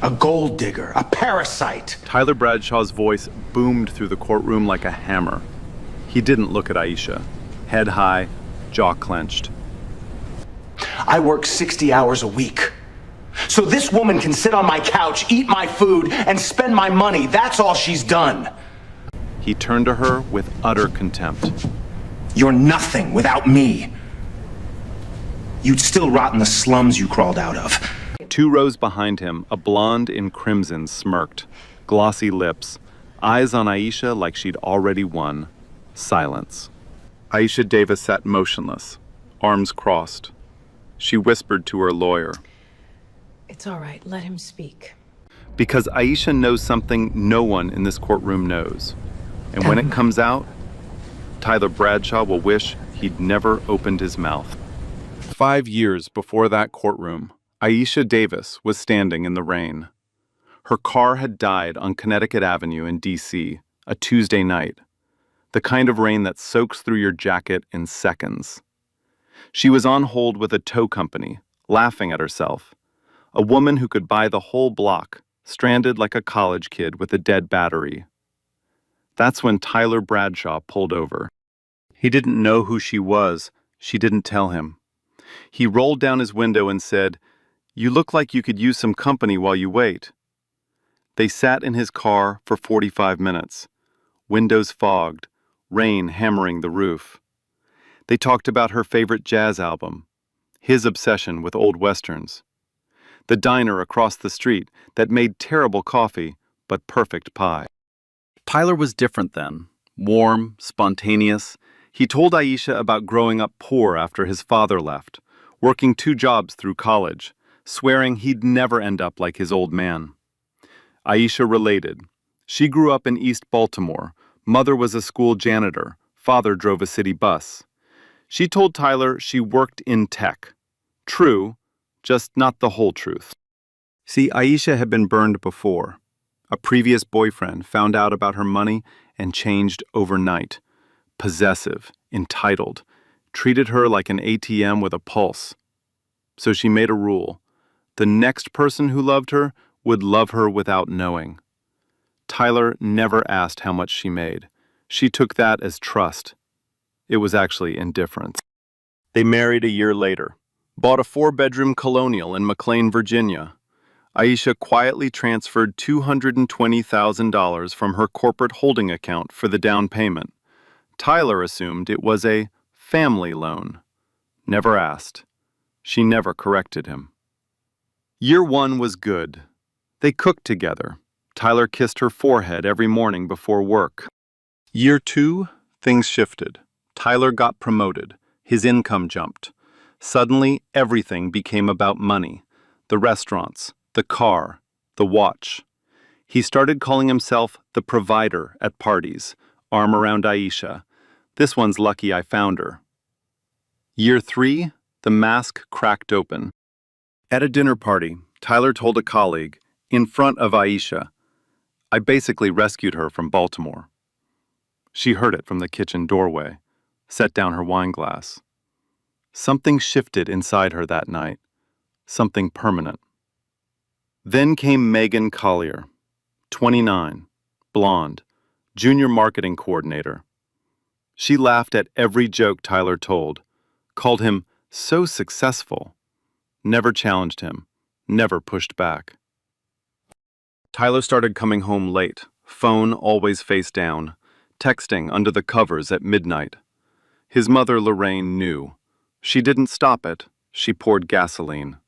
a gold digger, a parasite. Tyler Bradshaw's voice boomed through the courtroom like a hammer. He didn't look at Aisha. Head high, jaw clenched. I work 60 hours a week. So this woman can sit on my couch, eat my food, and spend my money. That's all she's done. He turned to her with utter contempt. You're nothing without me. You'd still rot in the slums you crawled out of. 2 rows behind him, a blonde in crimson smirked. Glossy lips, eyes on Aisha like she'd already won. Silence. Aisha Davis sat motionless, arms crossed. She whispered to her lawyer. It's all right, let him speak. Because Aisha knows something no one in this courtroom knows. And when it comes out, Tyler Bradshaw will wish he'd never opened his mouth. 5 years before that courtroom, Aisha Davis was standing in the rain. Her car had died on Connecticut Avenue in D.C., a Tuesday night. The kind of rain that soaks through your jacket in seconds. She was on hold with a tow company, laughing at herself. A woman who could buy the whole block, stranded like a college kid with a dead battery. That's when Tyler Bradshaw pulled over. He didn't know who she was. She didn't tell him. He rolled down his window and said, "You look like you could use some company while you wait." They sat in his car for 45 minutes. Windows fogged, rain hammering the roof. They talked about her favorite jazz album, his obsession with old westerns, the diner across the street that made terrible coffee but perfect pie. Tyler was different then, warm, spontaneous. He told Aisha about growing up poor after his father left, working 2 jobs through college, swearing he'd never end up like his old man. Aisha related. She grew up in East Baltimore. Mother was a school janitor. Father drove a city bus. She told Tyler she worked in tech. True, just not the whole truth. See, Aisha had been burned before. A previous boyfriend found out about her money and changed overnight. Possessive, entitled, treated her like an ATM with a pulse. So she made a rule. The next person who loved her would love her without knowing. Tyler never asked how much she made. She took that as trust. It was actually indifference. They married a year later, bought a 4-bedroom colonial in McLean, Virginia. Aisha quietly transferred $220,000 from her corporate holding account for the down payment. Tyler assumed it was a family loan. Never asked. She never corrected him. Year 1 was good. They cooked together. Tyler kissed her forehead every morning before work. Year 2, things shifted. Tyler got promoted. His income jumped. Suddenly, everything became about money. The restaurants, the car, the watch. He started calling himself the provider at parties, arm around Aisha. This one's lucky I found her. Year 3, the mask cracked open. At a dinner party, Tyler told a colleague, in front of Aisha, "I basically rescued her from Baltimore." She heard it from the kitchen doorway, set down her wine glass. Something shifted inside her that night, something permanent. Then came Megan Collier, 29, blonde, junior marketing coordinator. She laughed at every joke Tyler told, called him so successful, never challenged him, never pushed back. Tyler started coming home late, phone always face down, texting under the covers at midnight. His mother, Lorraine, knew. She didn't stop it. She poured gasoline.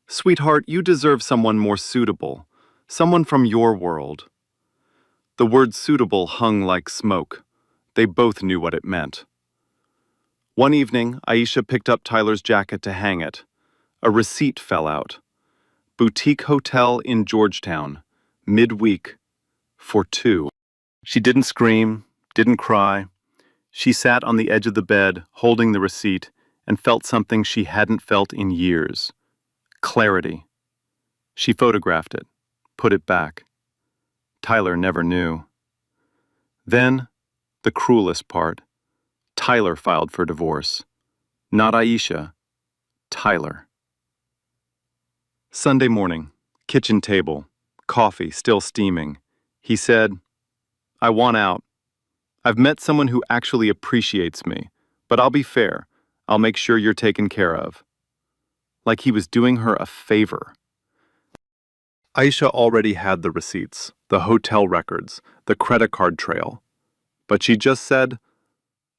"Sweetheart, you deserve someone more suitable, someone from your world." The word suitable hung like smoke. They both knew what it meant. One evening, Aisha picked up Tyler's jacket to hang it. A receipt fell out. Boutique hotel in Georgetown, midweek, for 2. She didn't scream, didn't cry. She sat on the edge of the bed, holding the receipt, and felt something she hadn't felt in years. Clarity. She photographed it, put it back. Tyler never knew. Then, the cruelest part, Tyler filed for divorce. Not Aisha, Tyler. Sunday morning, Kitchen table, coffee still steaming. He said, "I want out. I've met someone who actually appreciates me, but I'll be fair. I'll make sure you're taken care of." Like he was doing her a favor. Aisha already had the receipts, the hotel records, the credit card trail. But she just said,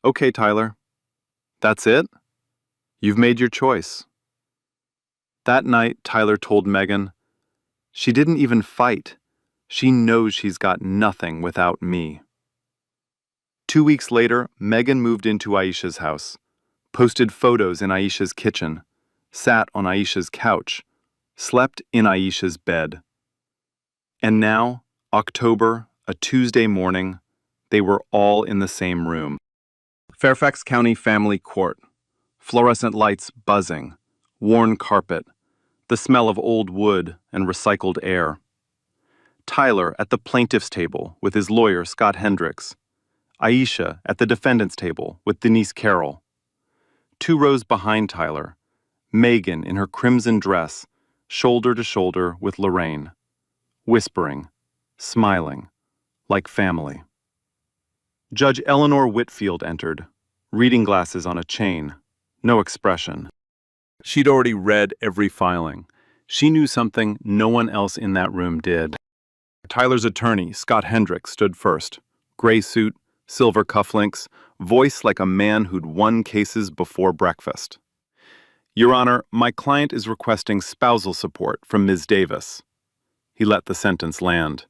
"Okay, Tyler. That's it? You've made your choice." That night, Tyler told Megan, "She didn't even fight. She knows she's got nothing without me." 2 weeks later, Megan moved into Aisha's house, posted photos in Aisha's kitchen, sat on Aisha's couch, slept in Aisha's bed. And now, October, a Tuesday morning, they were all in the same room. Fairfax County Family Court. Fluorescent lights buzzing, worn carpet, the smell of old wood and recycled air. Tyler at the plaintiff's table with his lawyer, Scott Hendricks. Aisha at the defendant's table with Denise Carroll. 2 rows behind Tyler, Megan in her crimson dress, shoulder to shoulder with Lorraine, whispering, smiling, like family. Judge Eleanor Whitfield entered, reading glasses on a chain, no expression. She'd already read every filing. She knew something no one else in that room did. Tyler's attorney, Scott Hendricks, stood first, gray suit, silver cufflinks, voice like a man who'd won cases before breakfast. "Your Honor, my client is requesting spousal support from Ms. Davis." He let the sentence land.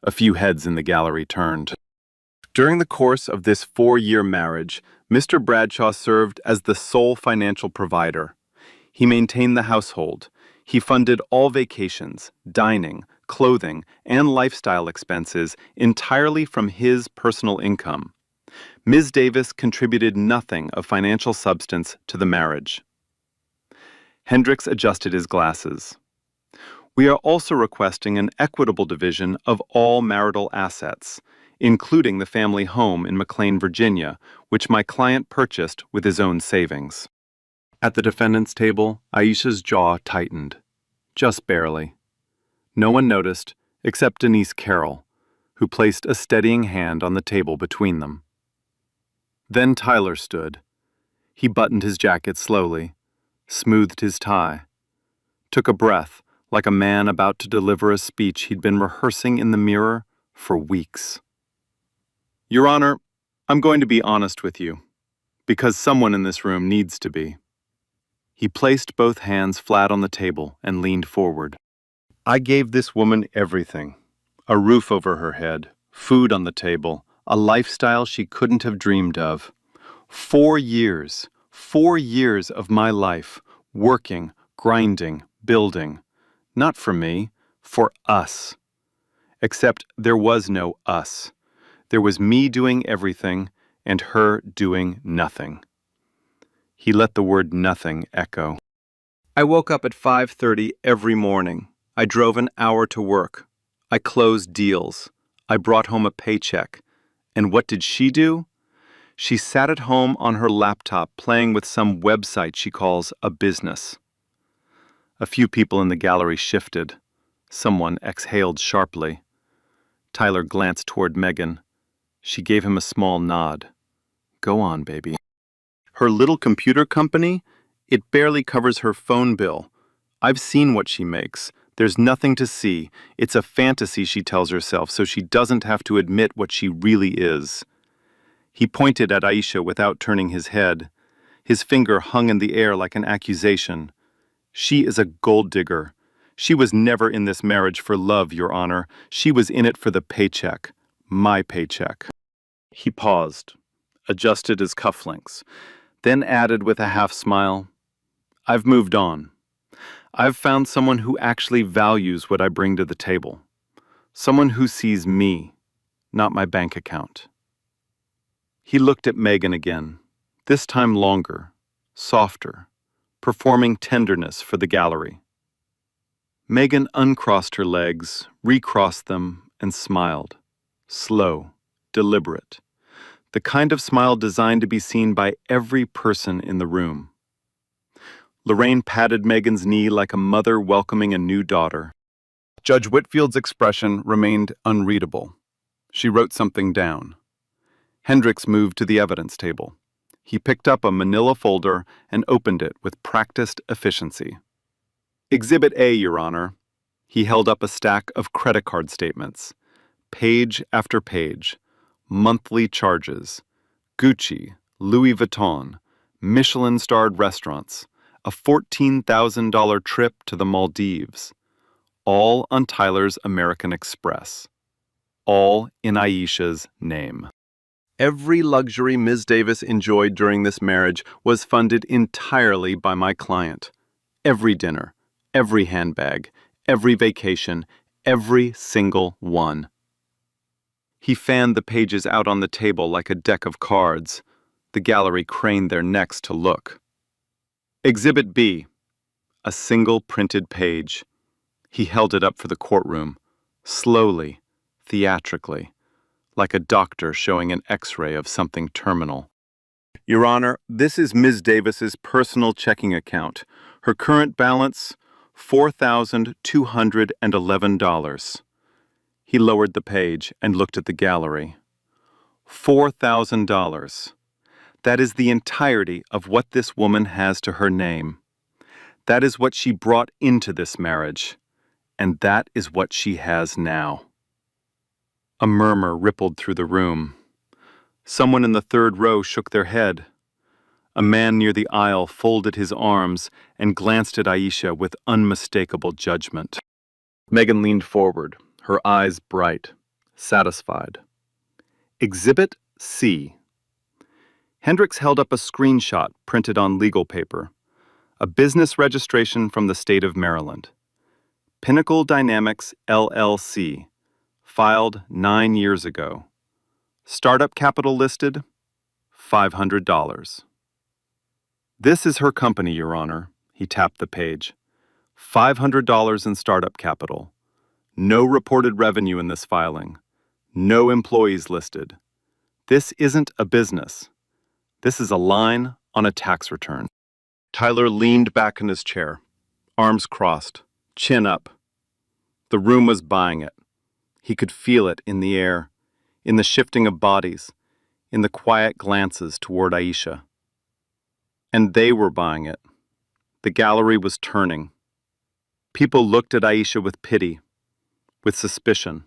A few heads in the gallery turned. During the course of this 4-year marriage, Mr. Bradshaw served as the sole financial provider. He maintained the household. He funded all vacations, dining, clothing, and lifestyle expenses entirely from his personal income. Ms. Davis contributed nothing of financial substance to the marriage. Hendricks adjusted his glasses. "We are also requesting an equitable division of all marital assets, including the family home in McLean, Virginia, which my client purchased with his own savings." At the defendant's table, Aisha's jaw tightened. Just barely. No one noticed, except Denise Carroll, who placed a steadying hand on the table between them. Then Tyler stood. He buttoned his jacket slowly, smoothed his tie, took a breath like a man about to deliver a speech he'd been rehearsing in the mirror for weeks. "Your Honor, I'm going to be honest with you, because someone in this room needs to be." He placed both hands flat on the table and leaned forward. "I gave this woman everything. A roof over her head, food on the table, a lifestyle she couldn't have dreamed of. 4 years of my life, working, grinding, building. Not for me, for us. Except there was no us. There was me doing everything and her doing nothing." He let the word nothing echo. "I woke up at 5:30 every morning. I drove an hour to work. I closed deals. I brought home a paycheck. And what did she do? She sat at home on her laptop playing with some website she calls a business." A few people in the gallery shifted. Someone exhaled sharply. Tyler glanced toward Megan. She gave him a small nod. "Go on, baby." "Her little computer company? It barely covers her phone bill. I've seen what she makes. There's nothing to see. It's a fantasy, she tells herself, so she doesn't have to admit what she really is." He pointed at Aisha without turning his head. His finger hung in the air like an accusation. "She is a gold digger. She was never in this marriage for love, Your Honor. She was in it for the paycheck. My paycheck." He paused, adjusted his cufflinks, then added with a half-smile, "I've moved on. I've found someone who actually values what I bring to the table. Someone who sees me, not my bank account." He looked at Megan again, this time longer, softer, performing tenderness for the gallery. Megan uncrossed her legs, recrossed them, and smiled. Slow, deliberate. The kind of smile designed to be seen by every person in the room. Lorraine patted Megan's knee like a mother welcoming a new daughter. Judge Whitfield's expression remained unreadable. She wrote something down. Hendricks moved to the evidence table. He picked up a manila folder and opened it with practiced efficiency. Exhibit A, Your Honor. He held up a stack of credit card statements. Page after page. Monthly charges. Gucci, Louis Vuitton, Michelin-starred restaurants, a $14,000 trip to the Maldives. All on Tyler's American Express. All in Aisha's name. Every luxury Ms. Davis enjoyed during this marriage was funded entirely by my client. Every dinner, every handbag, every vacation, every single one. He fanned the pages out on the table like a deck of cards. The gallery craned their necks to look. Exhibit B, a single printed page. He held it up for the courtroom, slowly, theatrically, like a doctor showing an x-ray of something terminal. Your Honor, this is Ms. Davis's personal checking account. Her current balance, $4,211. He lowered the page and looked at the gallery. $4,000. That is the entirety of what this woman has to her name. That is what she brought into this marriage. And that is what she has now. A murmur rippled through the room. Someone in the third row shook their head. A man near the aisle folded his arms and glanced at Aisha with unmistakable judgment. Megan leaned forward, her eyes bright, satisfied. Exhibit C. Hendricks held up a screenshot printed on legal paper. A business registration from the state of Maryland. Pinnacle Dynamics, LLC. Filed 9 years ago. Startup capital listed, $500. This is her company, Your Honor. He tapped the page. $500 in startup capital. No reported revenue in this filing. No employees listed. This isn't a business. This is a line on a tax return. Tyler leaned back in his chair, arms crossed, chin up. The room was buying it. He could feel it in the air, in the shifting of bodies, in the quiet glances toward Aisha. And they were buying it. The gallery was turning. People looked at Aisha with pity, with suspicion,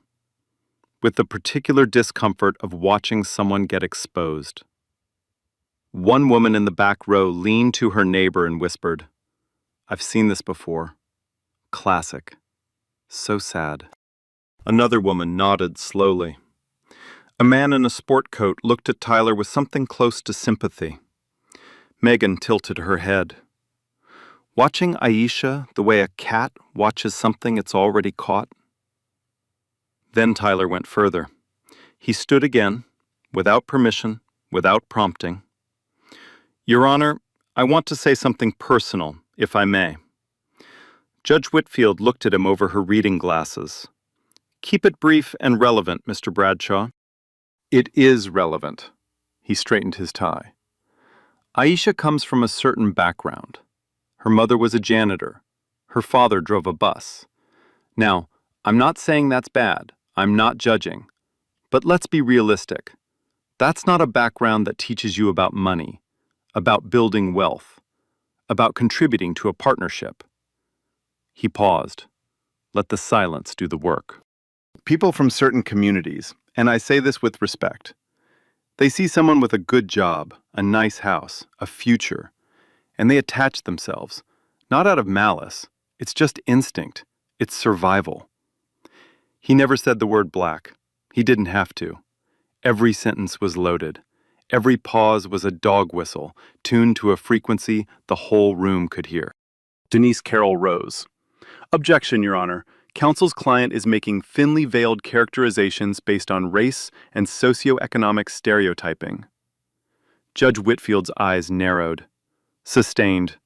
with the particular discomfort of watching someone get exposed. One woman in the back row leaned to her neighbor and whispered, "I've seen this before. Classic. So sad." Another woman nodded slowly. A man in a sport coat looked at Tyler with something close to sympathy. Megan tilted her head. Watching Aisha the way a cat watches something it's already caught. Then Tyler went further. He stood again, without permission, without prompting. Your Honor, I want to say something personal, if I may. Judge Whitfield looked at him over her reading glasses. Keep it brief and relevant, Mr. Bradshaw. It is relevant. He straightened his tie. Aisha comes from a certain background. Her mother was a janitor. Her father drove a bus. Now, I'm not saying that's bad. I'm not judging. But let's be realistic. That's not a background that teaches you about money, about building wealth, about contributing to a partnership. He paused. Let the silence do the work. People from certain communities, and I say this with respect, they see someone with a good job, a nice house, a future, and they attach themselves, not out of malice, it's just instinct, it's survival. He never said the word black. He didn't have to. Every sentence was loaded. Every pause was a dog whistle, tuned to a frequency the whole room could hear. Denise Carroll rose. Objection, Your Honor. Counsel's client is making thinly veiled characterizations based on race and socioeconomic stereotyping. Judge Whitfield's eyes narrowed. Sustained.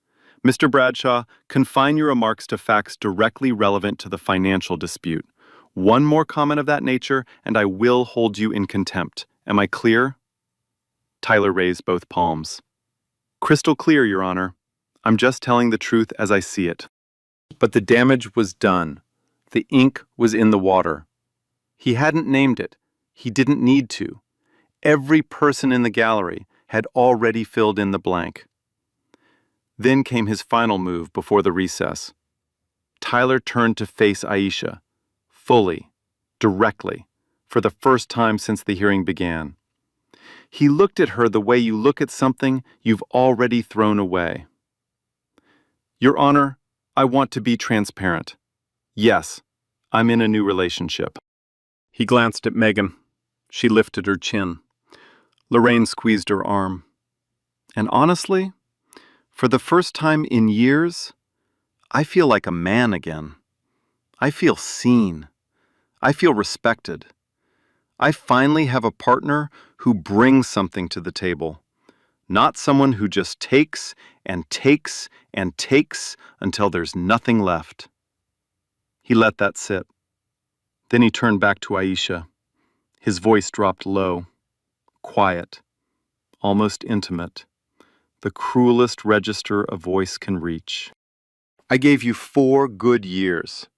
Mr. Bradshaw, confine your remarks to facts directly relevant to the financial dispute. One more comment of that nature, and I will hold you in contempt. Am I clear? Tyler raised both palms. Crystal clear, Your Honor. I'm just telling the truth as I see it. But the damage was done. The ink was in the water. He hadn't named it. He didn't need to. Every person in the gallery had already filled in the blank. Then came his final move before the recess. Tyler turned to face Aisha, fully, directly, for the first time since the hearing began. He looked at her the way you look at something you've already thrown away. Your Honor, I want to be transparent. Yes, I'm in a new relationship. He glanced at Megan. She lifted her chin. Lorraine squeezed her arm. And honestly, for the first time in years, I feel like a man again. I feel seen. I feel respected. I finally have a partner who brings something to the table, not someone who just takes and takes and takes until there's nothing left. He let that sit. Then he turned back to Aisha. His voice dropped low, quiet, almost intimate, the cruelest register a voice can reach. I gave you 4 good years.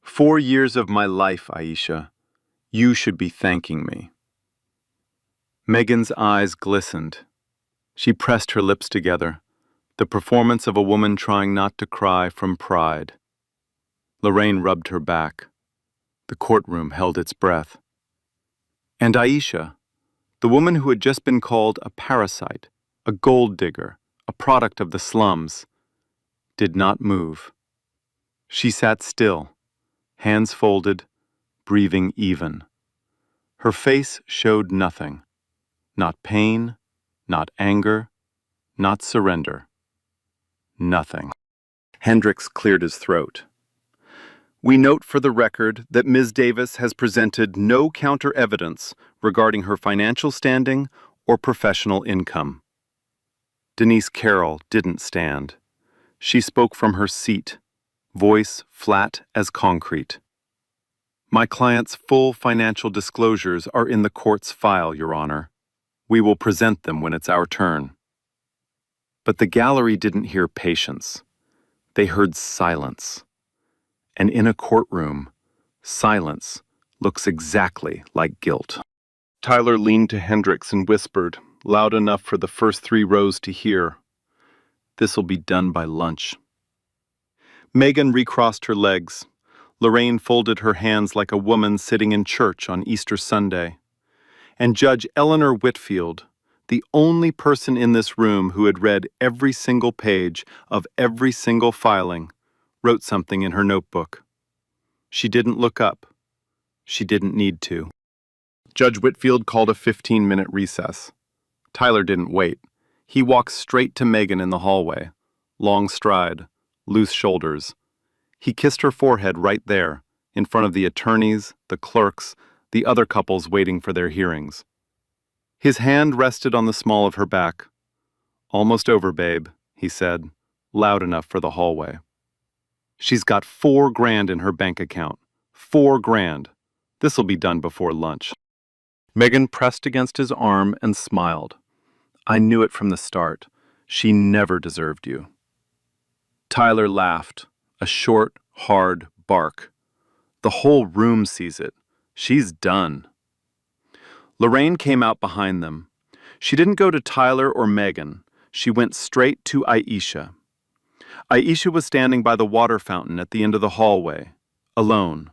4 years of my life, Aisha. You should be thanking me. Megan's eyes glistened. She pressed her lips together, the performance of a woman trying not to cry from pride. Lorraine rubbed her back. The courtroom held its breath. And Aisha, the woman who had just been called a parasite, a gold digger, a product of the slums, did not move. She sat still, hands folded, breathing even. Her face showed nothing. Not pain, not anger, not surrender. Nothing. Hendricks cleared his throat. We note for the record that Ms. Davis has presented no counter-evidence regarding her financial standing or professional income. Denise Carroll didn't stand. She spoke from her seat, voice flat as concrete. My client's full financial disclosures are in the court's file, Your Honor. We will present them when it's our turn. But the gallery didn't hear patience. They heard silence. And in a courtroom, silence looks exactly like guilt. Tyler leaned to Hendricks and whispered, loud enough for the first 3 rows to hear, "This'll be done by lunch." Megan recrossed her legs. Lorraine folded her hands like a woman sitting in church on Easter Sunday. And Judge Eleanor Whitfield, the only person in this room who had read every single page of every single filing, wrote something in her notebook. She didn't look up. She didn't need to. Judge Whitfield called a 15-minute recess. Tyler didn't wait. He walked straight to Megan in the hallway. Long stride, loose shoulders. He kissed her forehead right there, in front of the attorneys, the clerks, the other couples waiting for their hearings. His hand rested on the small of her back. "Almost over, babe," he said, loud enough for the hallway. "She's got $4,000 in her bank account. $4,000. This'll be done before lunch." Megan pressed against his arm and smiled. "I knew it from the start. She never deserved you." Tyler laughed, a short, hard bark. "The whole room sees it. She's done." Lorraine came out behind them. She didn't go to Tyler or Megan. She went straight to Aisha. Aisha was standing by the water fountain at the end of the hallway, alone.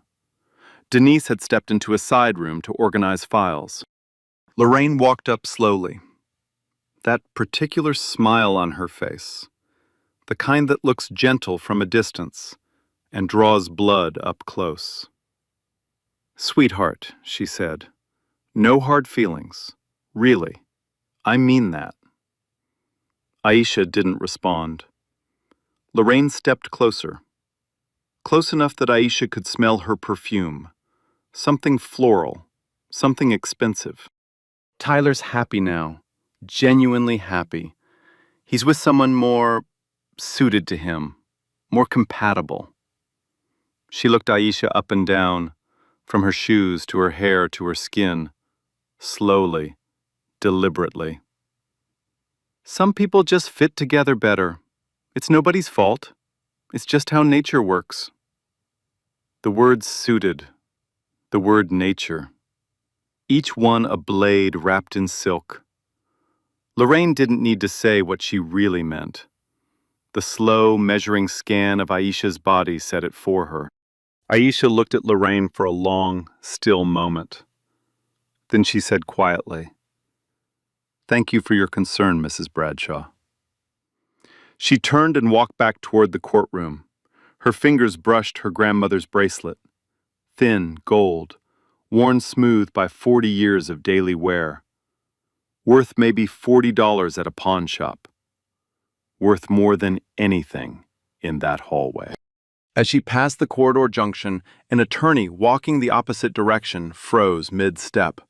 Denise had stepped into a side room to organize files. Lorraine walked up slowly. That particular smile on her face, the kind that looks gentle from a distance and draws blood up close. "Sweetheart," she said, "no hard feelings. Really. I mean that." Aisha didn't respond. Lorraine stepped closer. Close enough that Aisha could smell her perfume. Something floral, something expensive. Tyler's happy now, genuinely happy. He's with someone more suited to him, more compatible. She looked Aisha up and down, from her shoes to her hair to her skin, slowly, deliberately. "Some people just fit together better. It's nobody's fault. It's just how nature works." The word suited, the word nature, each one a blade wrapped in silk. Lorraine didn't need to say what she really meant. The slow, measuring scan of Aisha's body said it for her. Aisha looked at Lorraine for a long, still moment. Then she said quietly, "Thank you for your concern, Mrs. Bradshaw." She turned and walked back toward the courtroom. Her fingers brushed her grandmother's bracelet, thin, gold, worn smooth by 40 years of daily wear. Worth maybe $40 at a pawn shop. Worth more than anything in that hallway. As she passed the corridor junction, an attorney walking the opposite direction froze mid-step.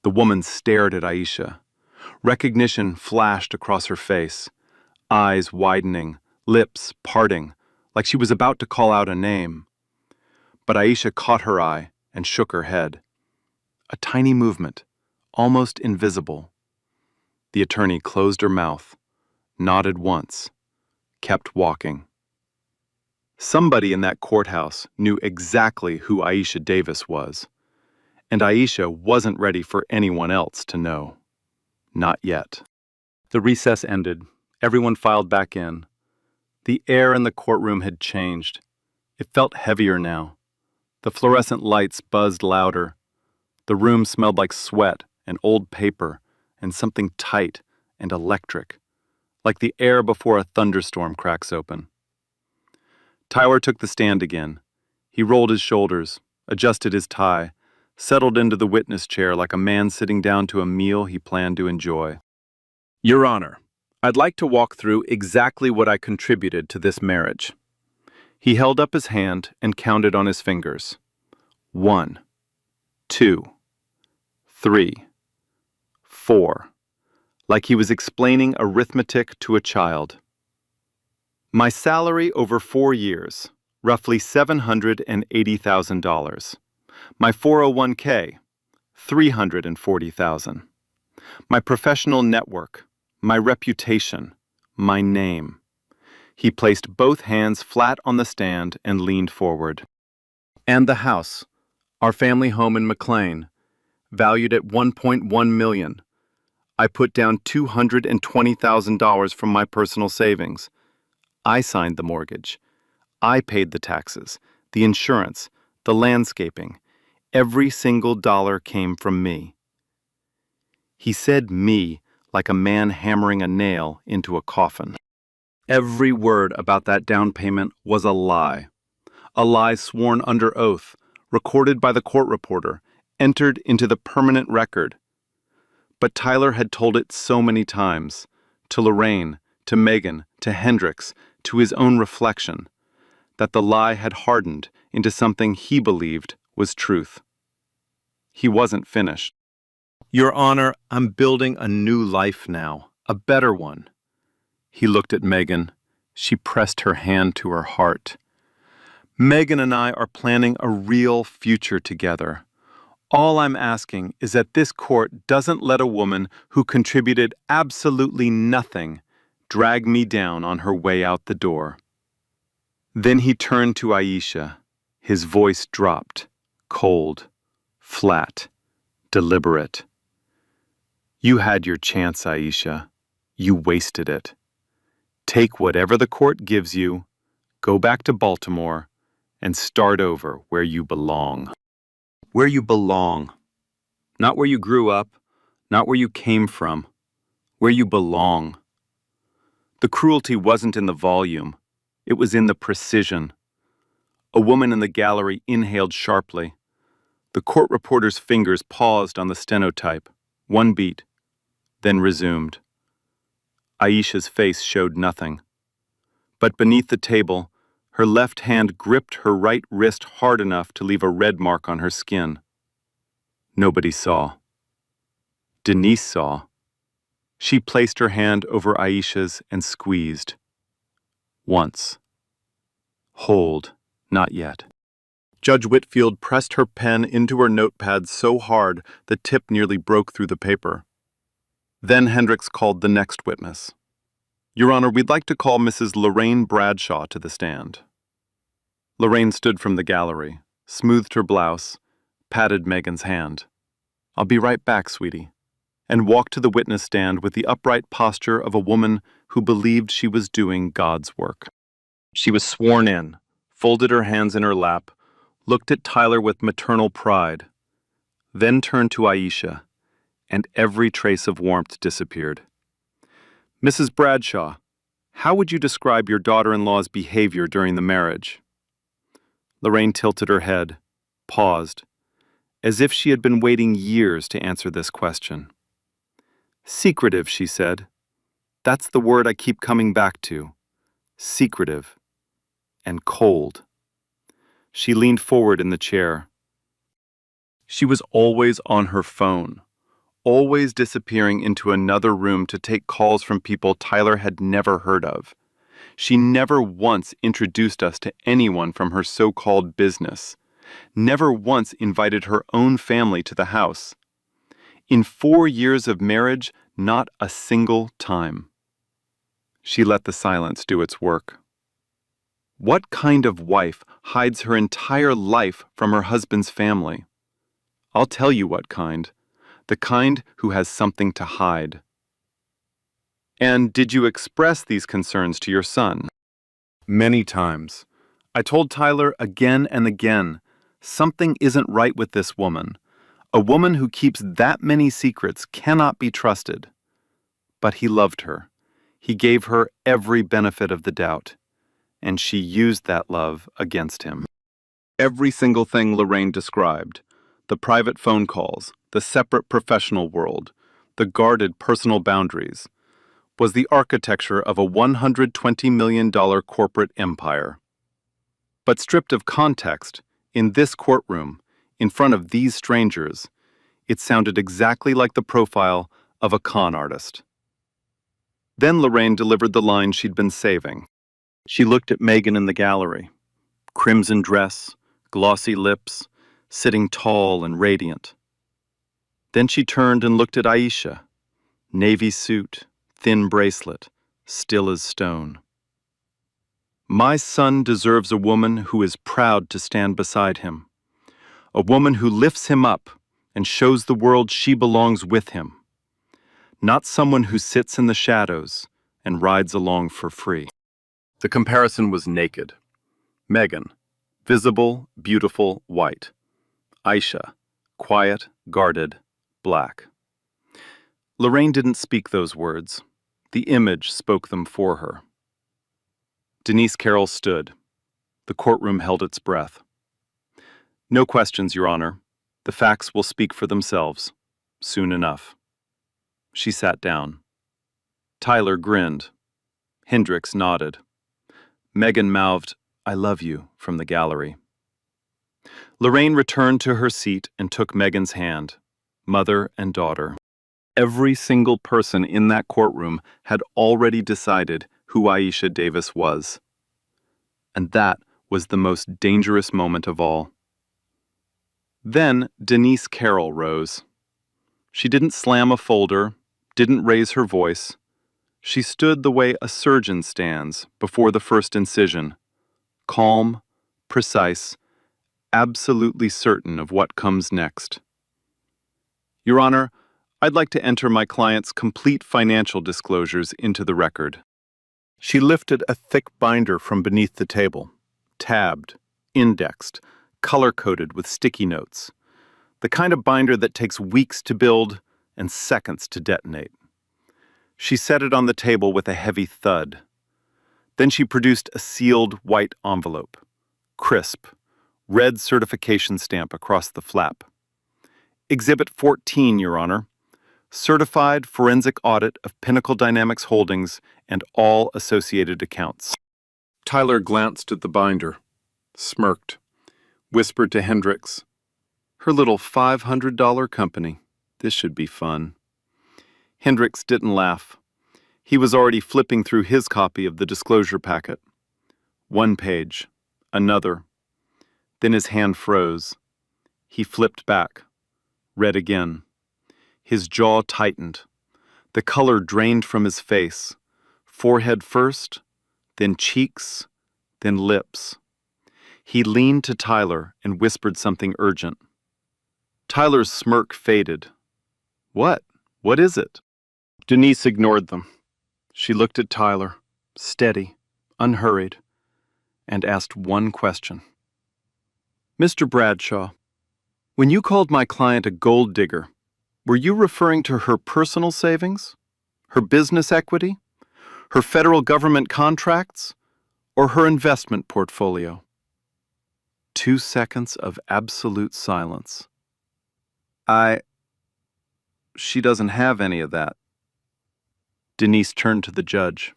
The woman stared at Aisha. Recognition flashed across her face, eyes widening, lips parting, like she was about to call out a name. But Aisha caught her eye and shook her head. A tiny movement, almost invisible. The attorney closed her mouth, nodded once, kept walking. Somebody in that courthouse knew exactly who Aisha Davis was, and Aisha wasn't ready for anyone else to know. Not yet. The recess ended. Everyone filed back in. The air in the courtroom had changed. It felt heavier now. The fluorescent lights buzzed louder. The room smelled like sweat and old paper and something tight and electric, like the air before a thunderstorm cracks open. Tyler took the stand again. He rolled his shoulders, adjusted his tie, settled into the witness chair like a man sitting down to a meal he planned to enjoy. Your Honor, I'd like to walk through exactly what I contributed to this marriage. He held up his hand and counted on his fingers. 1, 2, 3, 4, like he was explaining arithmetic to a child. My salary over 4 years, roughly $780,000. My 401k, $340,000. My professional network, my reputation, my name. He placed both hands flat on the stand and leaned forward. And the house, our family home in McLean, valued at $1.1 million. I put down $220,000 from my personal savings. I signed the mortgage. I paid the taxes, the insurance, the landscaping. Every single dollar came from me. He said me like a man hammering a nail into a coffin. Every word about that down payment was a lie sworn under oath, recorded by the court reporter, entered into the permanent record. But Tyler had told it so many times, to Lorraine, to Megan, to Hendricks, to his own reflection, that the lie had hardened into something he believed was truth. He wasn't finished. Your Honor, I'm building a new life now, a better one. He looked at Megan. She pressed her hand to her heart. Megan and I are planning a real future together. All I'm asking is that this court doesn't let a woman who contributed absolutely nothing drag me down on her way out the door. Then he turned to Aisha. His voice dropped, cold, flat, deliberate. You had your chance, Aisha. You wasted it. Take whatever the court gives you, go back to Baltimore, and start over where you belong. Where you belong. Not where you grew up, not where you came from. Where you belong. The cruelty wasn't in the volume. It was in the precision. A woman in the gallery inhaled sharply. The court reporter's fingers paused on the stenotype, one beat, then resumed. Aisha's face showed nothing. But beneath the table, her left hand gripped her right wrist hard enough to leave a red mark on her skin. Nobody saw. Denise saw. She placed her hand over Aisha's and squeezed. Once. Hold, not yet. Judge Whitfield pressed her pen into her notepad so hard the tip nearly broke through the paper. Then Hendricks called the next witness. Your Honor, we'd like to call Mrs. Lorraine Bradshaw to the stand. Lorraine stood from the gallery, smoothed her blouse, patted Megan's hand. "I'll be right back, sweetie," and walked to the witness stand with the upright posture of a woman who believed she was doing God's work. She was sworn in, folded her hands in her lap, looked at Tyler with maternal pride, then turned to Aisha, and every trace of warmth disappeared. "Mrs. Bradshaw, how would you describe your daughter-in-law's behavior during the marriage?" Lorraine tilted her head, paused, as if she had been waiting years to answer this question. "Secretive," she said. "That's the word I keep coming back to. Secretive. And cold." She leaned forward in the chair. She was always on her phone, always disappearing into another room to take calls from people Tyler had never heard of. She never once introduced us to anyone from her so-called business, never once invited her own family to the house. In 4 years of marriage, not a single time. She let the silence do its work. What kind of wife hides her entire life from her husband's family? I'll tell you what kind. The kind who has something to hide. "And did you express these concerns to your son?" "Many times. I told Tyler again and again, something isn't right with this woman. A woman who keeps that many secrets cannot be trusted." But he loved her. He gave her every benefit of the doubt, and she used that love against him. Every single thing Lorraine described, the private phone calls, the separate professional world, the guarded personal boundaries, was the architecture of a $120 million corporate empire. But stripped of context, in this courtroom, in front of these strangers, it sounded exactly like the profile of a con artist. Then Lorraine delivered the line she'd been saving. She looked at Megan in the gallery. Crimson dress, glossy lips, sitting tall and radiant. Then she turned and looked at Aisha. Navy suit, thin bracelet, still as stone. "My son deserves a woman who is proud to stand beside him. A woman who lifts him up and shows the world she belongs with him. Not someone who sits in the shadows and rides along for free." The comparison was naked. Megan, visible, beautiful, white. Aisha, quiet, guarded, black. Lorraine didn't speak those words. The image spoke them for her. Denise Carroll stood. The courtroom held its breath. "No questions, Your Honor. The facts will speak for themselves. Soon enough." She sat down. Tyler grinned. Hendricks nodded. Megan mouthed, "I love you," from the gallery. Lorraine returned to her seat and took Megan's hand, mother and daughter. Every single person in that courtroom had already decided who Aisha Davis was. And that was the most dangerous moment of all. Then Denise Carroll rose. She didn't slam a folder, didn't raise her voice. She stood the way a surgeon stands before the first incision, calm, precise, absolutely certain of what comes next. "Your Honor, I'd like to enter my client's complete financial disclosures into the record." She lifted a thick binder from beneath the table, tabbed, indexed, color-coded with sticky notes. The kind of binder that takes weeks to build and seconds to detonate. She set it on the table with a heavy thud. Then she produced a sealed white envelope, crisp, red certification stamp across the flap. "Exhibit 14, Your Honor. Certified forensic audit of Pinnacle Dynamics Holdings and all associated accounts." Tyler glanced at the binder, smirked, whispered to Hendricks, "Her little $500 company. This should be fun." Hendricks didn't laugh. He was already flipping through his copy of the disclosure packet. One page, another. Then his hand froze. He flipped back, read again. His jaw tightened. The color drained from his face. Forehead first, then cheeks, then lips. He leaned to Tyler and whispered something urgent. Tyler's smirk faded. What? What is it? Denise ignored them. She looked at Tyler, steady, unhurried, and asked one question. Mr. Bradshaw, when you called my client a gold digger, were you referring to her personal savings, her business equity, her federal government contracts, or her investment portfolio? 2 seconds of absolute silence. She doesn't have any of that. Denise turned to the judge.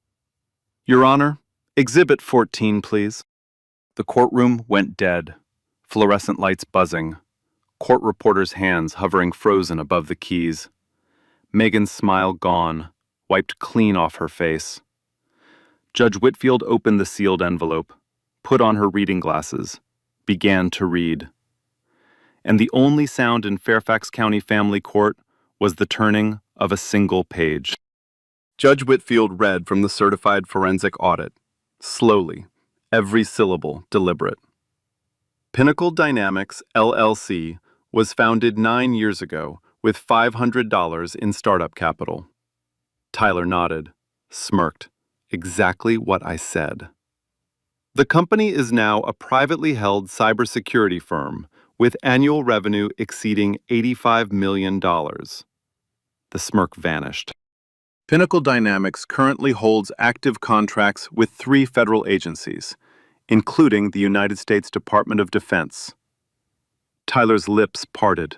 Your Honor, Exhibit 14, please. The courtroom went dead, fluorescent lights buzzing, court reporters' hands hovering frozen above the keys. Megan's smile gone, wiped clean off her face. Judge Whitfield opened the sealed envelope, put on her reading glasses, began to read. And the only sound in Fairfax County Family Court was the turning of a single page. Judge Whitfield read from the certified forensic audit, slowly, every syllable deliberate. Pinnacle Dynamics, LLC, was founded 9 years ago with $500 in startup capital. Tyler nodded, smirked. Exactly what I said. The company is now a privately held cybersecurity firm with annual revenue exceeding $85 million. The smirk vanished. Pinnacle Dynamics currently holds active contracts with 3 federal agencies, including the United States Department of Defense. Tyler's lips parted.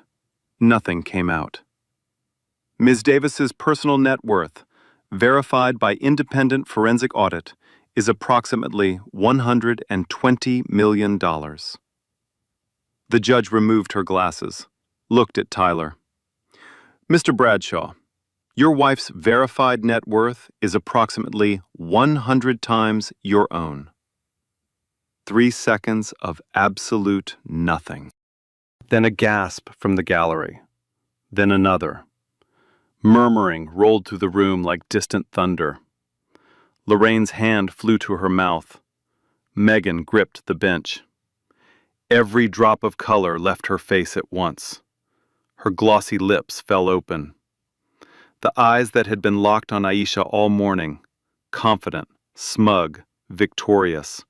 Nothing came out. Ms. Davis's personal net worth, verified by independent forensic audit, is approximately $120 million. The judge removed her glasses, looked at Tyler. Mr. Bradshaw, your wife's verified net worth is approximately 100 times your own. 3 seconds of absolute nothing. Then a gasp from the gallery. Then another. Murmuring rolled through the room like distant thunder. Lorraine's hand flew to her mouth. Megan gripped the bench. Every drop of color left her face at once. Her glossy lips fell open. The eyes that had been locked on Aisha all morning, confident, smug, victorious,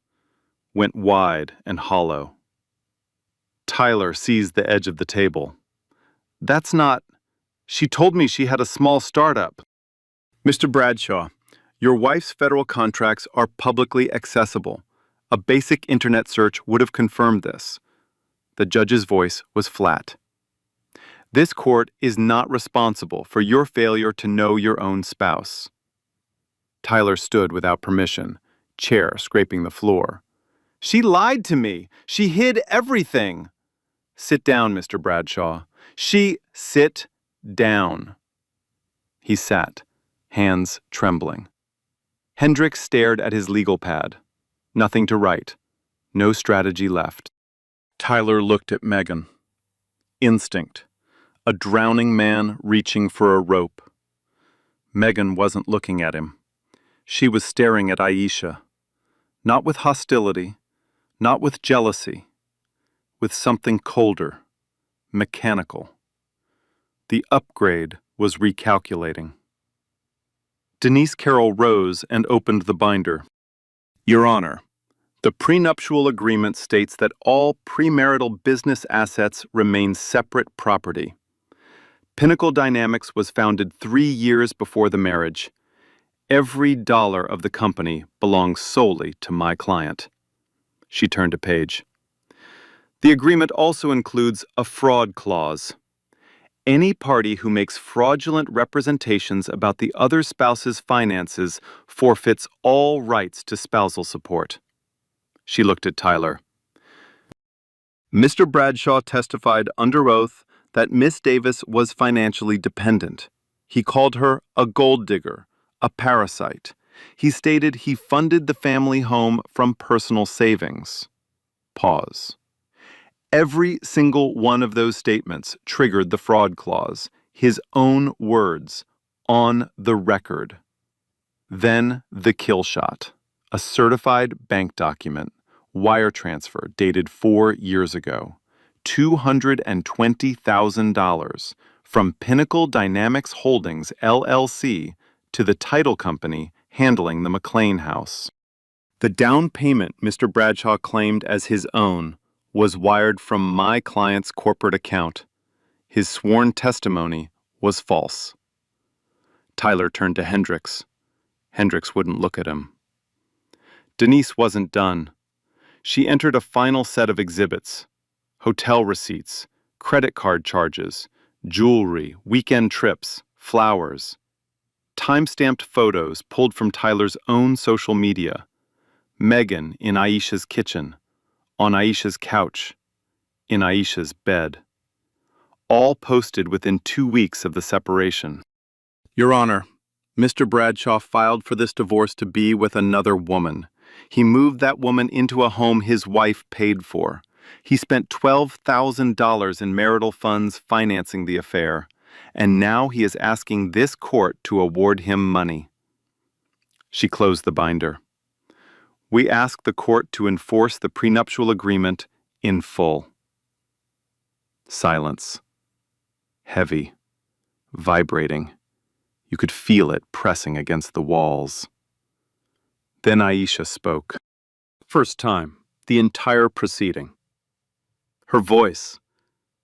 went wide and hollow. Tyler seized the edge of the table. That's not... She told me she had a small startup. Mr. Bradshaw, your wife's federal contracts are publicly accessible. A basic internet search would have confirmed this. The judge's voice was flat. This court is not responsible for your failure to know your own spouse. Tyler stood without permission, chair scraping the floor. She lied to me. She hid everything. Sit down, Mr. Bradshaw. Sit down. He sat, hands trembling. Hendricks stared at his legal pad. Nothing to write. No strategy left. Tyler looked at Megan. Instinct. A drowning man reaching for a rope. Megan wasn't looking at him. She was staring at Aisha. Not with hostility, not with jealousy, with something colder, mechanical. The upgrade was recalculating. Denise Carroll rose and opened the binder. Your Honor, the prenuptial agreement states that all premarital business assets remain separate property. Pinnacle Dynamics was founded 3 years before the marriage. Every dollar of the company belongs solely to my client. She turned a page. The agreement also includes a fraud clause. Any party who makes fraudulent representations about the other spouse's finances forfeits all rights to spousal support. She looked at Tyler. Mr. Bradshaw testified under oath that Miss Davis was financially dependent. He called her a gold digger, a parasite. He stated he funded the family home from personal savings. Pause. Every single one of those statements triggered the fraud clause, his own words, on the record. Then the kill shot, a certified bank document, Wire transfer dated 4 years ago. $220,000 from Pinnacle Dynamics Holdings, LLC, to the title company handling the McLean house. The down payment Mr. Bradshaw claimed as his own was wired from my client's corporate account. His sworn testimony was false. Tyler turned to Hendricks. Hendricks wouldn't look at him. Denise wasn't done. She entered a final set of exhibits: hotel receipts, credit card charges, jewelry, weekend trips, flowers, time-stamped photos pulled from Tyler's own social media. Megan in Aisha's kitchen, on Aisha's couch, in Aisha's bed. All posted within 2 weeks of the separation. Your Honor, Mr. Bradshaw filed for this divorce to be with another woman. He moved that woman into a home his wife paid for. He spent $12,000 in marital funds financing the affair, and now he is asking this court to award him money. She closed the binder. We ask the court to enforce the prenuptial agreement in full. Silence. Heavy. Vibrating. You could feel it pressing against the walls. Then Aisha spoke. First time, the entire proceeding. Her voice,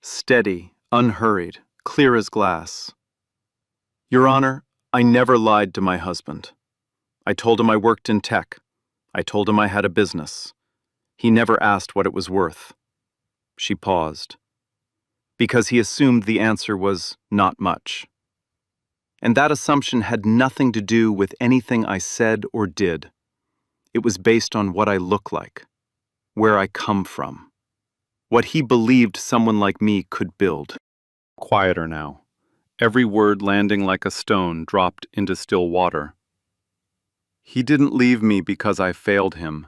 steady, unhurried, clear as glass. Your Honor, I never lied to my husband. I told him I worked in tech. I told him I had a business. He never asked what it was worth. She paused. Because he assumed the answer was not much. And that assumption had nothing to do with anything I said or did. It was based on what I look like, where I come from, what he believed someone like me could build. Quieter now, every word landing like a stone dropped into still water. He didn't leave me because I failed him.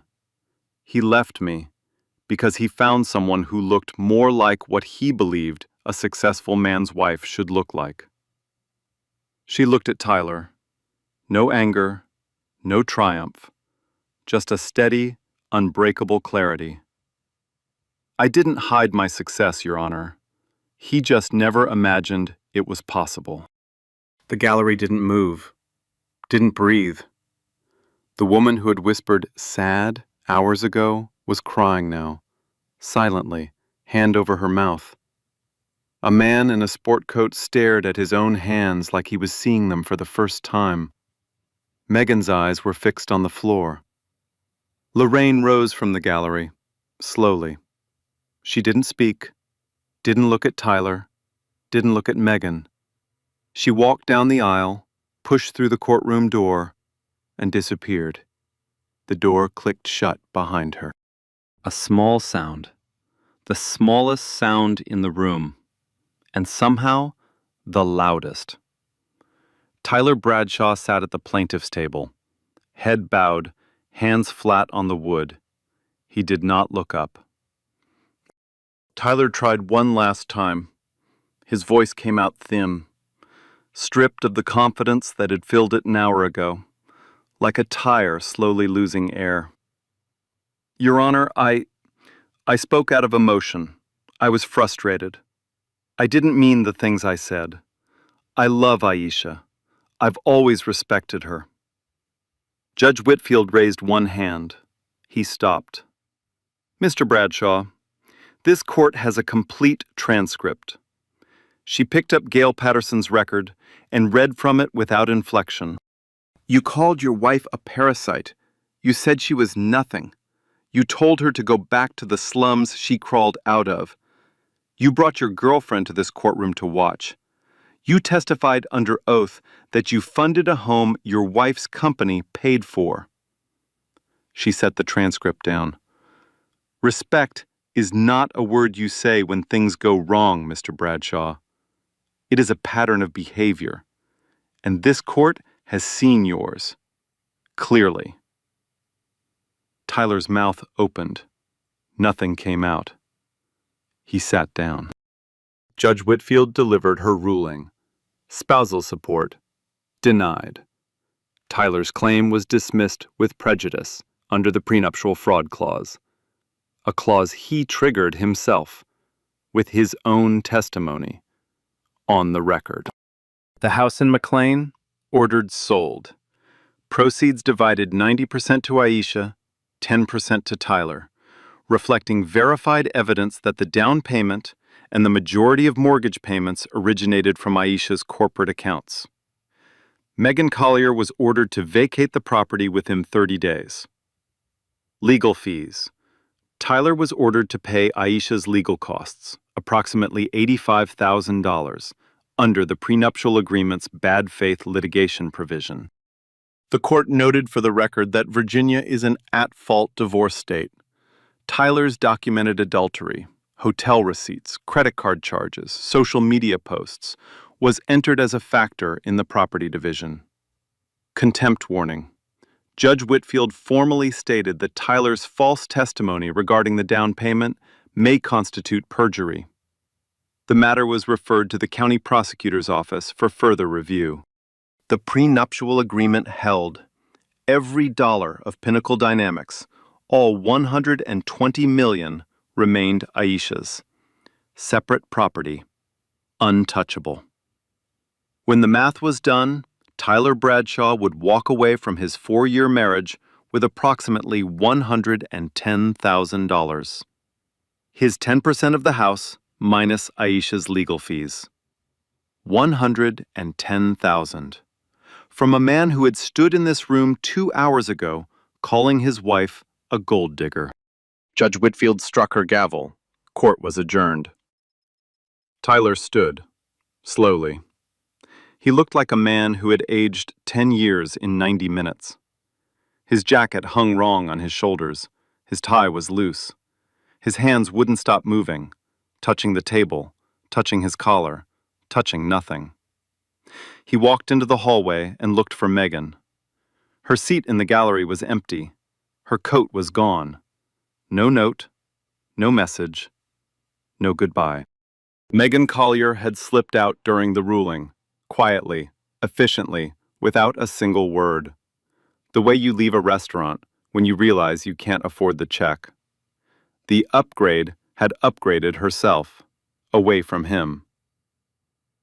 He left me because he found someone who looked more like what he believed a successful man's wife should look like. She looked at Tyler. No anger, no triumph, just a steady, unbreakable clarity. I didn't hide my success, Your Honor. He just never imagined it was possible. The gallery didn't move, didn't breathe. The woman who had whispered sad hours ago was crying now, silently, hand over her mouth. A man in a sport coat stared at his own hands like he was seeing them for the first time. Megan's eyes were fixed on the floor. Lorraine rose from the gallery, slowly. She didn't speak, didn't look at Tyler, didn't look at Megan. She walked down the aisle, pushed through the courtroom door, and disappeared. The door clicked shut behind her. A small sound, the smallest sound in the room, and somehow the loudest. Tyler Bradshaw sat at the plaintiff's table, head bowed, hands flat on the wood. He did not look up. Tyler tried one last time. His voice came out thin, stripped of the confidence that had filled it an hour ago, like a tire slowly losing air. Your Honor, I spoke out of emotion. I was frustrated. I didn't mean the things I said. I love Aisha. I've always respected her. Judge Whitfield raised one hand. He stopped. Mr. Bradshaw, this court has a complete transcript. She picked up Gail Patterson's record and read from it without inflection. You called your wife a parasite. You said she was nothing. You told her to go back to the slums she crawled out of. You brought your girlfriend to this courtroom to watch. You testified under oath that you funded a home your wife's company paid for. She set the transcript down. Respect is not a word you say when things go wrong, Mr. Bradshaw. It is a pattern of behavior, and this court has seen yours, clearly. Tyler's mouth opened. Nothing came out. He sat down. Judge Whitfield delivered her ruling. Spousal support denied. Tyler's claim was dismissed with prejudice under the prenuptial fraud clause. a clause he triggered himself with his own testimony on the record. The house in McLean, ordered sold. Proceeds divided 90% to Aisha, 10% to Tyler, reflecting verified evidence that the down payment and the majority of mortgage payments originated from Aisha's corporate accounts. Megan Collier was ordered to vacate the property within 30 days. Legal fees. Tyler was ordered to pay Aisha's legal costs, approximately $85,000, under the prenuptial agreement's bad faith litigation provision. The court noted for the record that Virginia is an at-fault divorce state. Tyler's documented adultery, hotel receipts, credit card charges, social media posts, was entered as a factor in the property division. Contempt warning. Judge Whitfield formally stated that Tyler's false testimony regarding the down payment may constitute perjury. The matter was referred to the county prosecutor's office for further review. The prenuptial agreement held. Every dollar of Pinnacle Dynamics, all $120 million, remained Aisha's. Separate property. Untouchable. When the math was done, Tyler Bradshaw would walk away from his 4-year marriage with approximately $110,000. His 10% of the house minus Aisha's legal fees. $110,000. From a man who had stood in this room 2 hours ago, calling his wife a gold digger. Judge Whitfield struck her gavel. Court was adjourned. Tyler stood, slowly. He looked like a man who had aged 10 years in 90 minutes. His jacket hung wrong on his shoulders. His tie was loose. His hands wouldn't stop moving, touching the table, touching his collar, touching nothing. He walked into the hallway and looked for Megan. Her seat in the gallery was empty. Her coat was gone. No note, no message, no goodbye. Megan Collier had slipped out during the ruling, quietly, efficiently, without a single word. The way you leave a restaurant when you realize you can't afford the check. The upgrade had upgraded herself, away from him.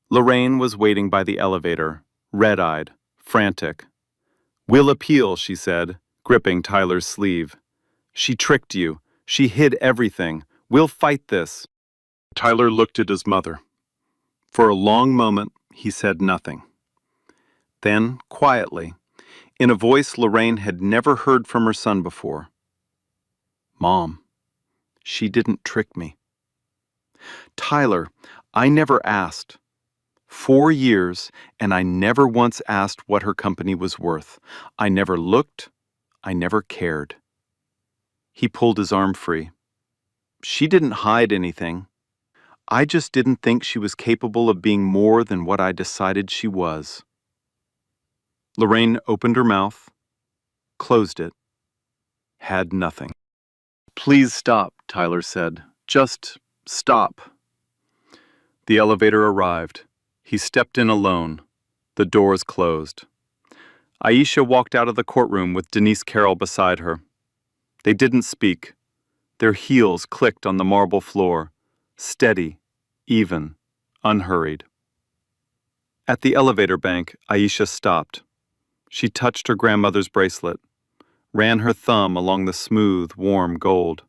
Lorraine was waiting by the elevator, red-eyed, frantic. "We'll appeal," she said, gripping Tyler's sleeve. "She tricked you. She hid everything. We'll fight this." Tyler looked at his mother. For a long moment, he said nothing. Then, quietly, in a voice Lorraine had never heard from her son before, "Mom, she didn't trick me." "Tyler, I never asked. 4 years, and I never once asked what her company was worth. I never looked. I never cared." He pulled his arm free. "She didn't hide anything. I just didn't think she was capable of being more than what I decided she was." Lorraine opened her mouth, closed it, had nothing. "Please stop," Tyler said. "Just stop." The elevator arrived. He stepped in alone. The doors closed. Aisha walked out of the courtroom with Denise Carroll beside her. They didn't speak. Their heels clicked on the marble floor, steady, even, unhurried. At the elevator bank, Aisha stopped. She touched her grandmother's bracelet, ran her thumb along the smooth, warm gold.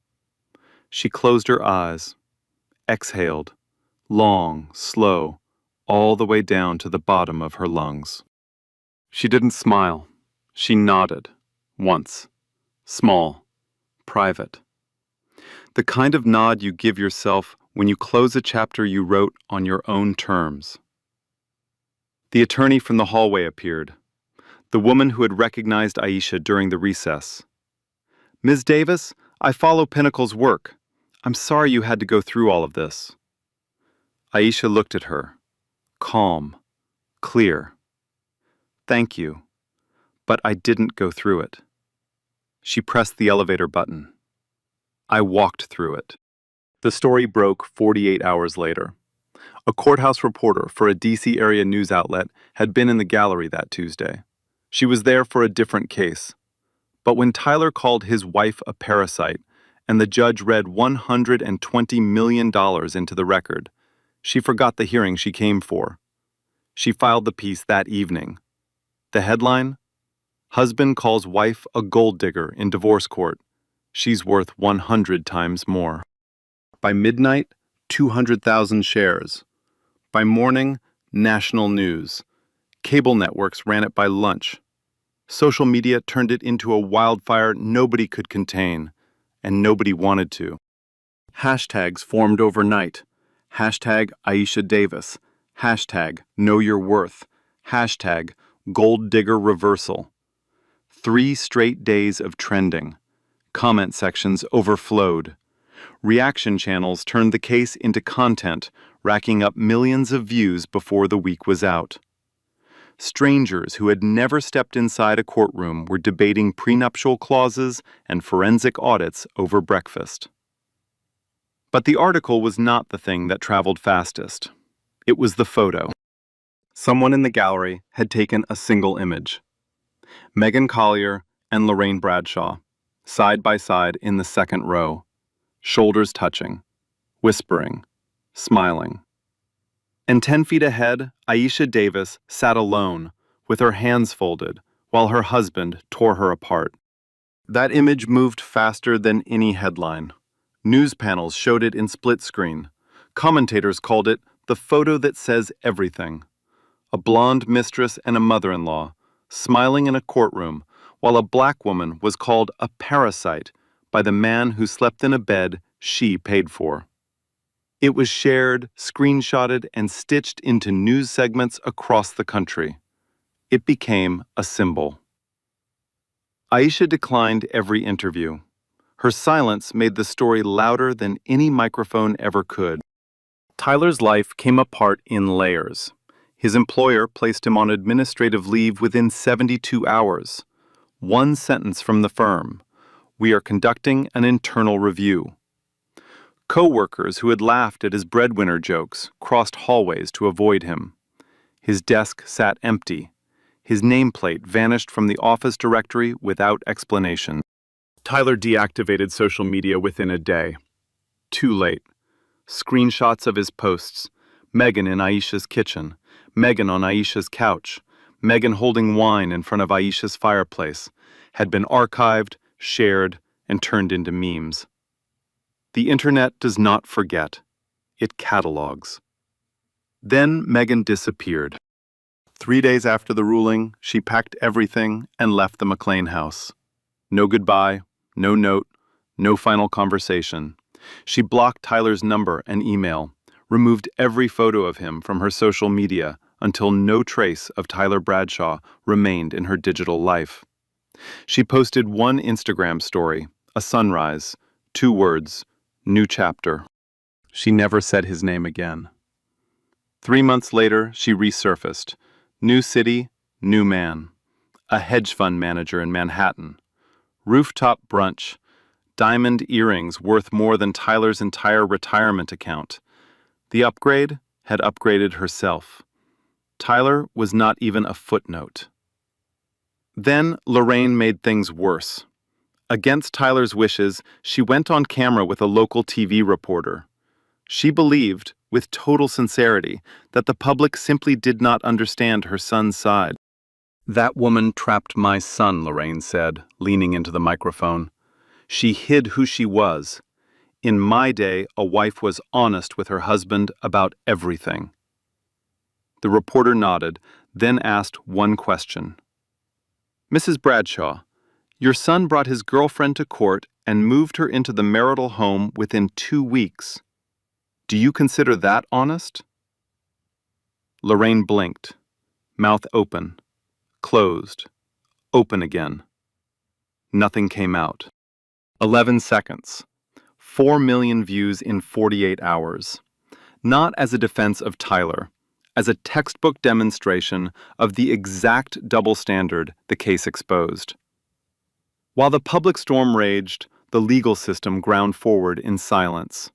She closed her eyes, exhaled, long, slow, all the way down to the bottom of her lungs. She didn't smile. She nodded, once, small, private. The kind of nod you give yourself when you close a chapter you wrote on your own terms. The attorney from the hallway appeared, the woman who had recognized Aisha during the recess. "Ms. Davis, I follow Pinnacle's work. I'm sorry you had to go through all of this." Aisha looked at her, calm, clear. "Thank you, but I didn't go through it." She pressed the elevator button. "I walked through it." The story broke 48 hours later. A courthouse reporter for a D.C. area news outlet had been in the gallery that Tuesday. She was there for a different case. But when Tyler called his wife a parasite and the judge read $120 million into the record. She forgot the hearing she came for. She filed the piece that evening. The headline? Husband calls wife a gold digger in divorce court. She's worth 100 times more. By midnight, 200,000 shares. By morning, national news. Cable networks ran it by lunch. Social media turned it into a wildfire nobody could contain, and nobody wanted to. Hashtags formed overnight. Hashtag Aisha Davis. Hashtag Know Your Worth. Hashtag Gold Digger Reversal. 3 straight days of trending. Comment sections overflowed. Reaction channels turned the case into content, racking up millions of views before the week was out. Strangers who had never stepped inside a courtroom were debating prenuptial clauses and forensic audits over breakfast. But the article was not the thing that traveled fastest. It was the photo. Someone in the gallery had taken a single image. Megan Collier and Lorraine Bradshaw, side by side in the second row, shoulders touching, whispering, smiling. And 10 feet ahead, Aisha Davis sat alone, with her hands folded, while her husband tore her apart. That image moved faster than any headline. News panels showed it in split screen. Commentators called it the photo that says everything. A blonde mistress and a mother-in-law, smiling in a courtroom, while a black woman was called a parasite by the man who slept in a bed she paid for. It was shared, screenshotted, and stitched into news segments across the country. It became a symbol. Aisha declined every interview. Her silence made the story louder than any microphone ever could. Tyler's life came apart in layers. His employer placed him on administrative leave within 72 hours. One sentence from the firm: "We are conducting an internal review." Co-workers who had laughed at his breadwinner jokes crossed hallways to avoid him. His desk sat empty. His nameplate vanished from the office directory without explanation. Tyler deactivated social media within a day. Too late. Screenshots of his posts. Megan in Aisha's kitchen. Megan on Aisha's couch. Megan holding wine in front of Aisha's fireplace had been archived, shared, and turned into memes. The internet does not forget. It catalogs. Then Megan disappeared. 3 days after the ruling, she packed everything and left the McLean house. No goodbye, no note, no final conversation. She blocked Tyler's number and email, removed every photo of him from her social media until no trace of Tyler Bradshaw remained in her digital life. She posted one Instagram story, a sunrise, 2 words, "New chapter." She never said his name again. 3 months later, she resurfaced. New city, new man. A hedge fund manager in Manhattan. Rooftop brunch. Diamond earrings worth more than Tyler's entire retirement account. The upgrade had upgraded herself. Tyler was not even a footnote. Then Lorraine made things worse. Against Tyler's wishes, she went on camera with a local TV reporter. She believed, with total sincerity, that the public simply did not understand her son's side. "That woman trapped my son," Lorraine said, leaning into the microphone. "She hid who she was. In my day, a wife was honest with her husband about everything." The reporter nodded, then asked one question. "Mrs. Bradshaw, your son brought his girlfriend to court and moved her into the marital home within 2 weeks. Do you consider that honest?" Lorraine blinked, mouth open, closed, open again. Nothing came out. 11 seconds. 4 million views in 48 hours. Not as a defense of Tyler, as a textbook demonstration of the exact double standard the case exposed. While the public storm raged, the legal system ground forward in silence.